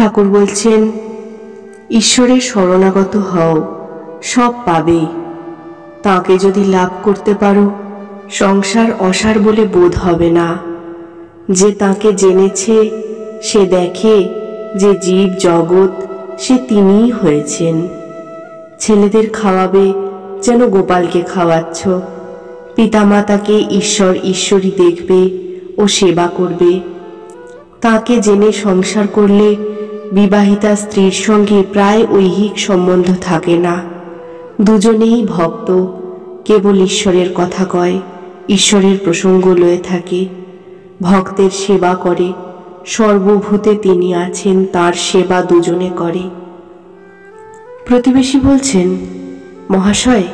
ঠাকুর বলছেন, ঈশ্বরের শরণাগত হও, সব পাবে। তাকে যদি লাভ করতে পারো, সংসার অসার বলে বোধ হবে না। যে তাকে জেনেছে সে দেখে যে জীব জগৎ সে তিনিই হয়েছেন। ছেলেদের খাওয়াবে যেন গোপালকে খাওয়াচ্ছ। পিতামাতাকে ঈশ্বর ঈশ্বরী দেখবে ও সেবা করবে। তাকে জেনে সংসার করলে বিবাহিতা স্ত্রীর সঙ্গে প্রায় ঐহিক সম্বন্ধ থাকে না। দুজনেই ভক্ত, কেবল ঈশ্বরের কথা কয়, ঈশ্বরের প্রসঙ্গ লয়ে থাকে, ভক্তের সেবা করে। সর্বভূতে তিনি আছেন, তার সেবা দুজনে করে। প্রতিবেশী বলছেন, মহাশয়,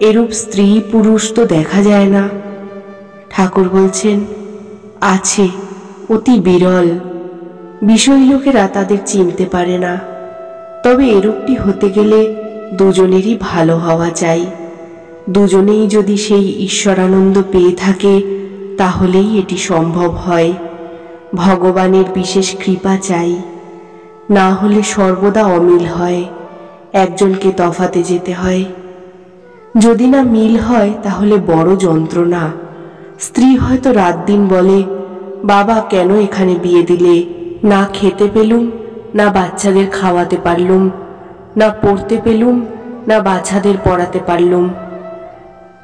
এরূপ স্ত্রী পুরুষ তো দেখা যায় না। ঠাকুর বলছেন, আছে, অতি বিরল। বিষয়ী লোকেরা তাদের চিনতে পারে না। তবে এরূপটি হতে গেলে দুজনেরই ভালো হওয়া চাই। দুজনেই যদি সেই ঈশ্বরানন্দ পেয়ে থাকে তাহলেই এটি সম্ভব হয়। ভগবানের বিশেষ কৃপা চাই, না হলে সর্বদা অমিল হয়, একজনকে তফাতে যেতে হয়। যদি না মিল হয় তাহলে বড় যন্ত্রণা। স্ত্রী হয়তো রাত দিন বলে, বাবা কেন এখানে বিয়ে দিলে? না খেতে পেলুম, না বাচ্চাদের খাওয়াতে পারলুম, না পড়তে পেলুম, না বাচ্চাদের পড়াতে পারলুম,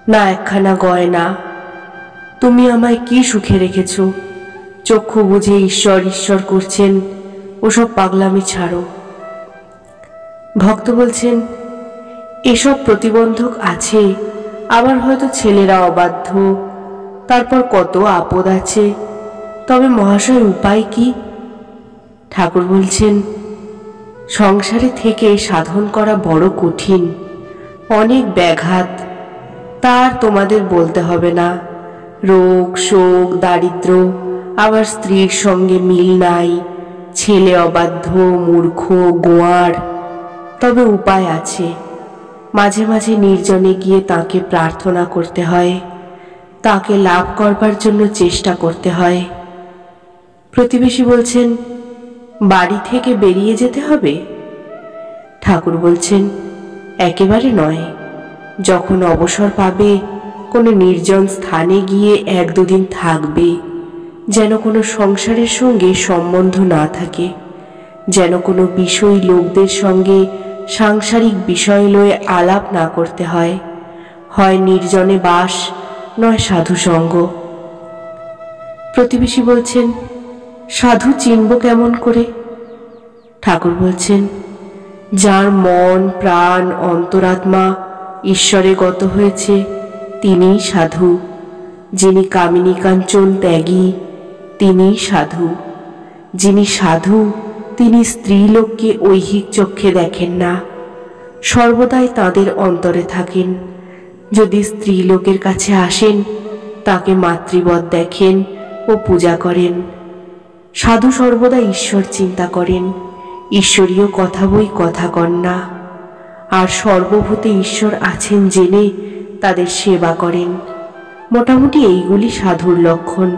না একখানা গয়না। তুমি আমায় কি সুখে রেখেছ? চক্ষু বুঝে ঈশ্বর ঈশ্বর করছেন, ওসব পাগলামি ছাড়ো। ভক্ত বলছেন, এসব প্রতিবন্ধক আছে, আবার হয়তো ছেলেরা অবাধ্য, তারপর কত আপদ আছে। তবে মহাশয় উপায় কি? ঠাকুর বলছেন, সংসারে থেকে সাধন করা বড় কঠিন, অনেক ব্যাঘাত। তার তোমাদের বলতে হবে না। রোগ শোক দারিদ্র, আবার স্ত্রীর সঙ্গে মিল নাই, ছেলে অবাধ্য মূর্খ গোয়ার। তবে উপায় আছে। মাঝে মাঝে নির্জনে গিয়ে তাকে প্রার্থনা করতে হয়, তাকে লাভ করবার জন্য চেষ্টা করতে হয়। প্রতিবেশী বলছেন, বাড়ি থেকে বেরিয়ে যেতে হবে? ঠাকুর বলছেন, একেবারে নয়। যখন অবসর পাবে কোনো নির্জন স্থানে গিয়ে এক দুদিন থাকবে, যেন কোনো সংসারের সঙ্গে সম্বন্ধ না থাকে, যেন কোনো বিষয় লোকদের সঙ্গে সাংসারিক বিষয় লয়ে আলাপ না করতে হয়। হয় নির্জনে বাস, নয় সাধু সঙ্গ। প্রতিবেশী বলছেন, সাধু চিনব কেমন করে? ঠাকুর বলছেন, যার মন প্রাণ অন্তরাত্মা ঈশ্বরে গত হয়েছে তিনিই সাধু। যিনি কামিনী কাঞ্চন ত্যাগী তিনিই সাধু। যিনি সাধু তিনি স্ত্রীলোককে ঐহিক চক্ষে দেখেন না, সর্বদাই তাদের অন্তরে থাকেন। যদি স্ত্রীলোকের কাছে আসেন তাকে মাতৃবৎ দেখেন ও পূজা করেন। সাধু সর্বদা ঈশ্বর চিন্তা করেন, ঈশ্বরীয় কথা বই কথা কন না। আর সর্বভূতে ঈশ্বর আছেন জেনে তাদের সেবা করেন। মোটামুটি এইগুলি সাধুর লক্ষণ।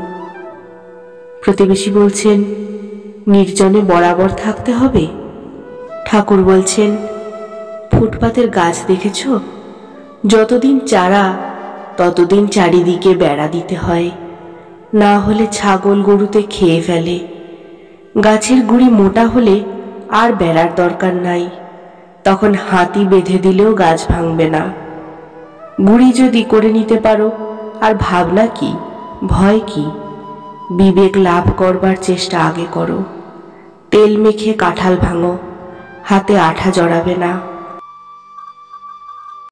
প্রতিবেশী বলছেন, নির্জনে বরাবর থাকতে হবে? ঠাকুর বলছেন, ফুটপাতের গাছ দেখেছ? যতদিন চারা ততদিন চারিদিকে বেড়া দিতে হয়, না হলে ছাগল গরুতে খেয়ে ফেলে। গাছের গুড়ি মোটা হলে আর বেড়ার দরকার নাই, তখন হাতি বেঁধে দিলেও গাছ ভাঙবে না। গুড়ি যদি করে নিতে পারো আর ভাবনা কি, ভয় কি? বিবেক লাভ করবার চেষ্টা আগে করো। তেল মেখে কাঁঠাল ভাঙো, হাতে আঠা জড়াবে না।